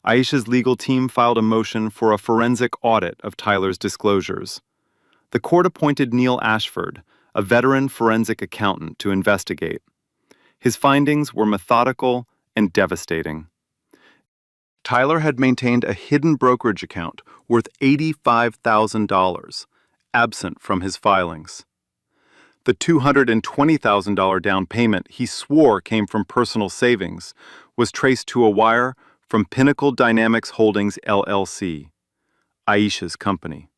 Aisha's legal team filed a motion for a forensic audit of Tyler's disclosures. The court appointed Neil Ashford, a veteran forensic accountant, to investigate. His findings were methodical and devastating. Tyler had maintained a hidden brokerage account worth $85,000, absent from his filings. The $220,000 down payment he swore came from personal savings was traced to a wire from Pinnacle Dynamics Holdings LLC, Aisha's company.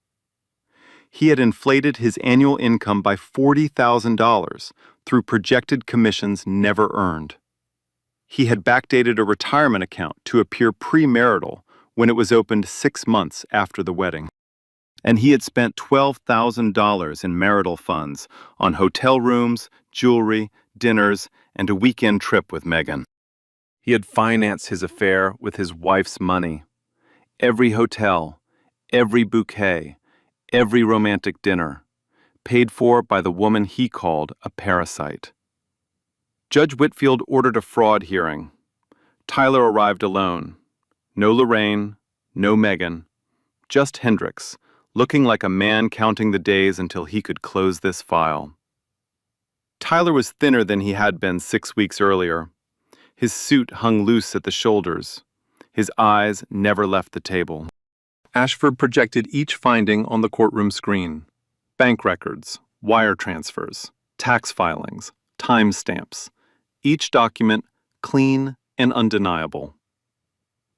He had inflated his annual income by $40,000 through projected commissions never earned. He had backdated a retirement account to appear premarital when it was opened 6 months after the wedding. And he had spent $12,000 in marital funds on hotel rooms, jewelry, dinners, and a weekend trip with Meghan. He had financed his affair with his wife's money. Every hotel, every bouquet, every romantic dinner, paid for by the woman he called a parasite. Judge Whitfield ordered a fraud hearing. Tyler arrived alone. No Lorraine, no Meghan, just Hendricks, looking like a man counting the days until he could close this file. Tyler was thinner than he had been 6 weeks earlier. His suit hung loose at the shoulders. His eyes never left the table. Ashford projected each finding on the courtroom screen. Bank records, wire transfers, tax filings, timestamps. Each document clean and undeniable.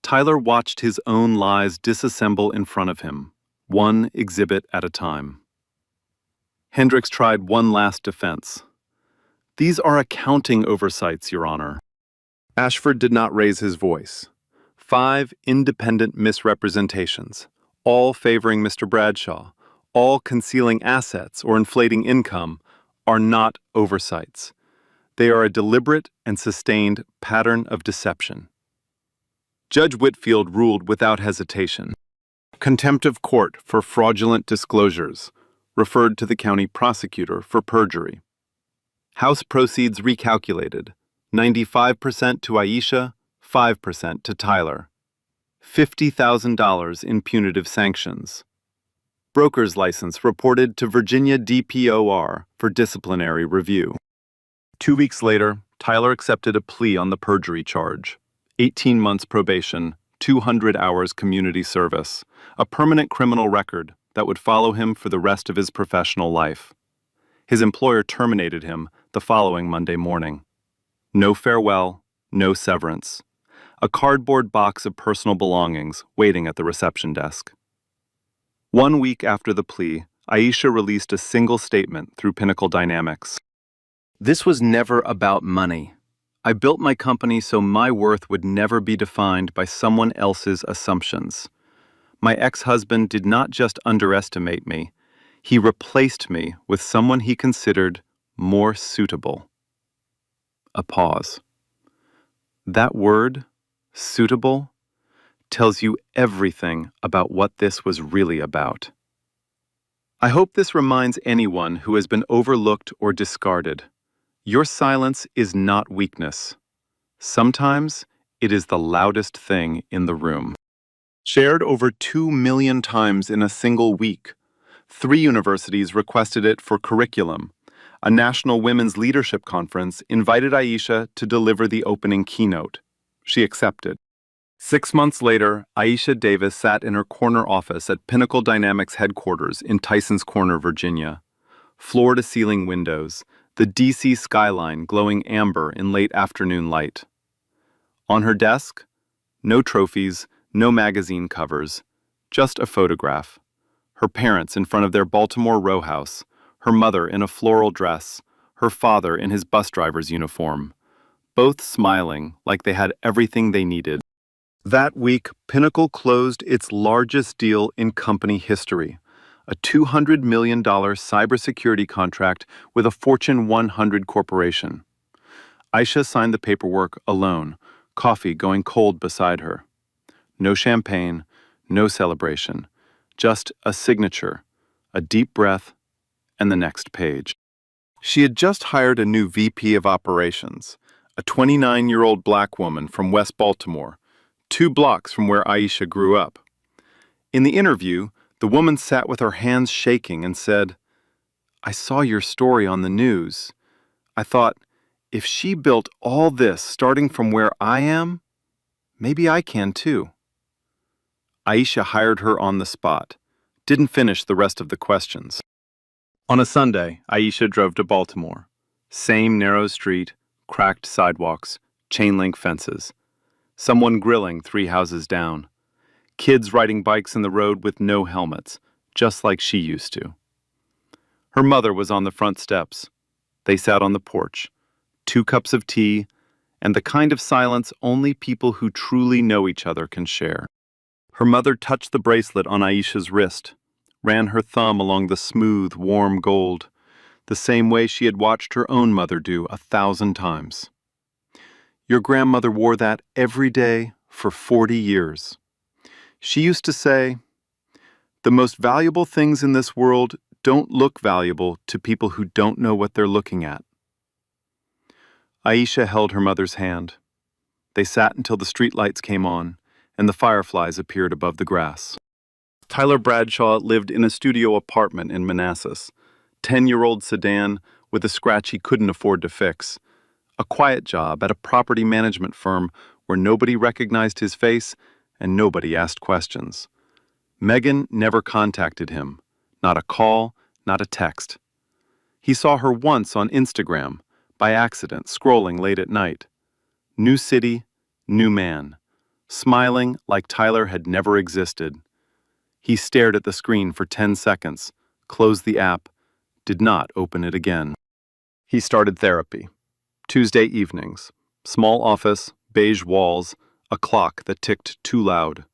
Tyler watched his own lies disassemble in front of him, one exhibit at a time. Hendricks tried one last defense. "These are accounting oversights, Your Honor." Ashford did not raise his voice. 5 independent misrepresentations, all favoring Mr. Bradshaw, all concealing assets or inflating income, are not oversights. They are a deliberate and sustained pattern of deception. Judge Whitfield ruled without hesitation. Contempt of court for fraudulent disclosures, referred to the county prosecutor for perjury. House proceeds recalculated, 95% to Aisha, 5% to Tyler. $50,000 in punitive sanctions. Broker's license reported to Virginia DPOR for disciplinary review. 2 weeks later, Tyler accepted a plea on the perjury charge. 18 months probation, 200 hours community service, a permanent criminal record that would follow him for the rest of his professional life. His employer terminated him the following Monday morning. No farewell, no severance. A cardboard box of personal belongings waiting at the reception desk. 1 week after the plea, Aisha released a single statement through Pinnacle Dynamics. "This was never about money. I built my company so my worth would never be defined by someone else's assumptions. My ex-husband did not just underestimate me, he replaced me with someone he considered more suitable." A pause. That word, suitable, tells you everything about what this was really about. I hope this reminds anyone who has been overlooked or discarded. Your silence is not weakness. Sometimes it is the loudest thing in the room. Shared over 2 million times in a single week. 3 universities requested it for curriculum. A National Women's Leadership Conference invited Aisha to deliver the opening keynote. She accepted. 6 months later, Aisha Davis sat in her corner office at Pinnacle Dynamics headquarters in Tysons Corner, Virginia. Floor-to-ceiling windows, the DC skyline glowing amber in late afternoon light. On her desk, no trophies, no magazine covers, just a photograph. Her parents in front of their Baltimore row house, her mother in a floral dress, her father in his bus driver's uniform, both smiling like they had everything they needed. That week, Pinnacle closed its largest deal in company history, a $200 million cybersecurity contract with a Fortune 100 corporation. Aisha signed the paperwork alone, coffee going cold beside her. No champagne, no celebration, just a signature, a deep breath, and the next page. She had just hired a new VP of operations, a 29-year-old black woman from West Baltimore, 2 blocks from where Aisha grew up. In the interview, the woman sat with her hands shaking and said, "I saw your story on the news. I thought, if she built all this starting from where I am, maybe I can too. Aisha hired her on the spot, didn't finish the rest of the questions. On a Sunday, Aisha drove to Baltimore. Same narrow street, cracked sidewalks, chain-link fences. Someone grilling 3 houses down. Kids riding bikes in the road with no helmets, just like she used to. Her mother was on the front steps. They sat on the porch. 2 cups of tea, and the kind of silence only people who truly know each other can share. Her mother touched the bracelet on Aisha's wrist, ran her thumb along the smooth, warm gold, the same way she had watched her own mother do 1,000 times. Your grandmother wore that every day for 40 years. She used to say, "The most valuable things in this world don't look valuable to people who don't know what they're looking at." Aisha held her mother's hand. They sat until the streetlights came on and the fireflies appeared above the grass. Tyler Bradshaw lived in a studio apartment in Manassas, 10-year-old sedan with a scratch he couldn't afford to fix, a quiet job at a property management firm where nobody recognized his face and nobody asked questions. Megan never contacted him, not a call, not a text. He saw her once on Instagram, by accident, scrolling late at night. New city, new man, smiling like Tyler had never existed. He stared at the screen for 10 seconds, closed the app, did not open it again. He started therapy. Tuesday evenings, small office, beige walls, a clock that ticked too loud.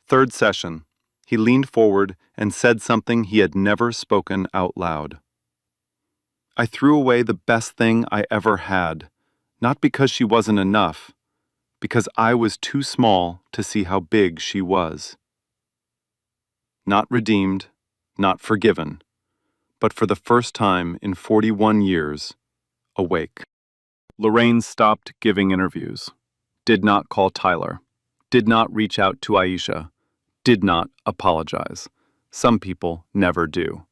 3rd session, he leaned forward and said something he had never spoken out loud. "I threw away the best thing I ever had, not because she wasn't enough, because I was too small to see how big she was." Not redeemed, not forgiven, but for the first time in 41 years, awake. Lorraine stopped giving interviews, did not call Tyler, did not reach out to Aisha, did not apologize. Some people never do.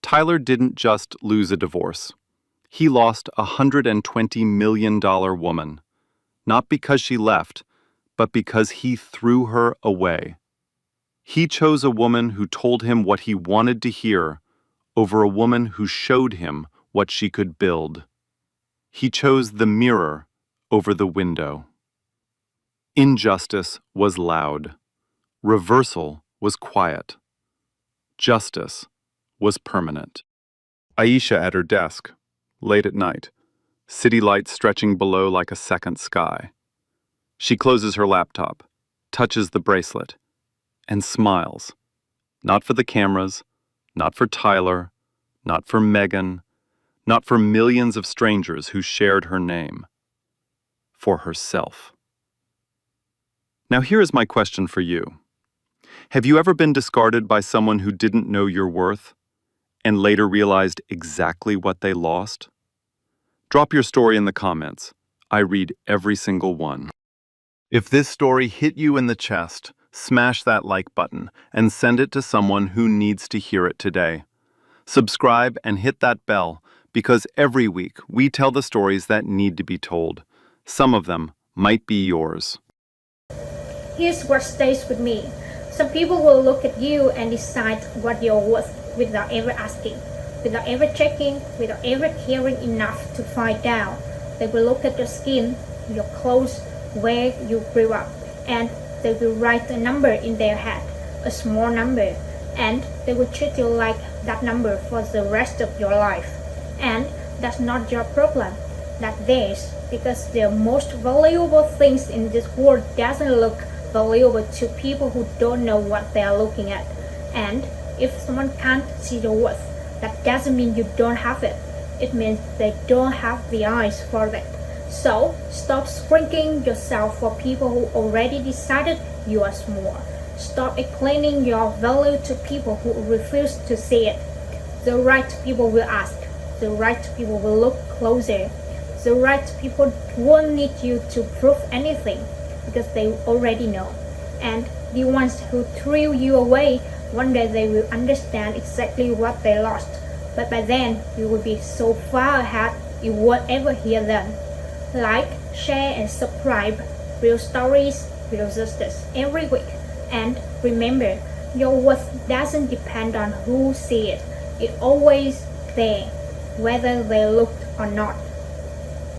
Tyler didn't just lose a divorce. He lost a $120 million woman, not because she left, but because he threw her away. He chose a woman who told him what he wanted to hear over a woman who showed him what she could build. He chose the mirror over the window. Injustice was loud. Reversal was quiet. Justice was permanent. Aisha at her desk, late at night, city lights stretching below like a second sky. She closes her laptop, touches the bracelet, and smiles. Not for the cameras, not for Tyler, not for Megan, not for millions of strangers who shared her name. For herself. Now here is my question for you. Have you ever been discarded by someone who didn't know your worth and later realized exactly what they lost? Drop your story in the comments. I read every single one. If this story hit you in the chest, smash that like button and send it to someone who needs to hear it today. Subscribe and hit that bell because every week we tell the stories that need to be told. Some of them might be yours. Here's what stays with me. Some people will look at you and decide what you're worth without ever asking, without ever checking, without ever caring enough to find out. They will look at your skin, your clothes, where you grew up, and they will write a number in their head, a small number, and they will treat you like that number for the rest of your life. And that's not your problem, that's theirs, because the most valuable things in this world doesn't look valuable to people who don't know what they are looking at. And if someone can't see your worth, that doesn't mean you don't have it. It means they don't have the eyes for that. So stop shrinking yourself for people who already decided you are small. Stop explaining your value to people who refuse to see it. The right people will ask. The right people will look closer. The right people won't need you to prove anything because they already know. And the ones who threw you away, one day they will understand exactly what they lost. But by then, you will be so far ahead you won't ever hear them. Like, share, and subscribe. Real stories, real justice every week. And remember, your worth doesn't depend on who sees it. It's always there, whether they look or not.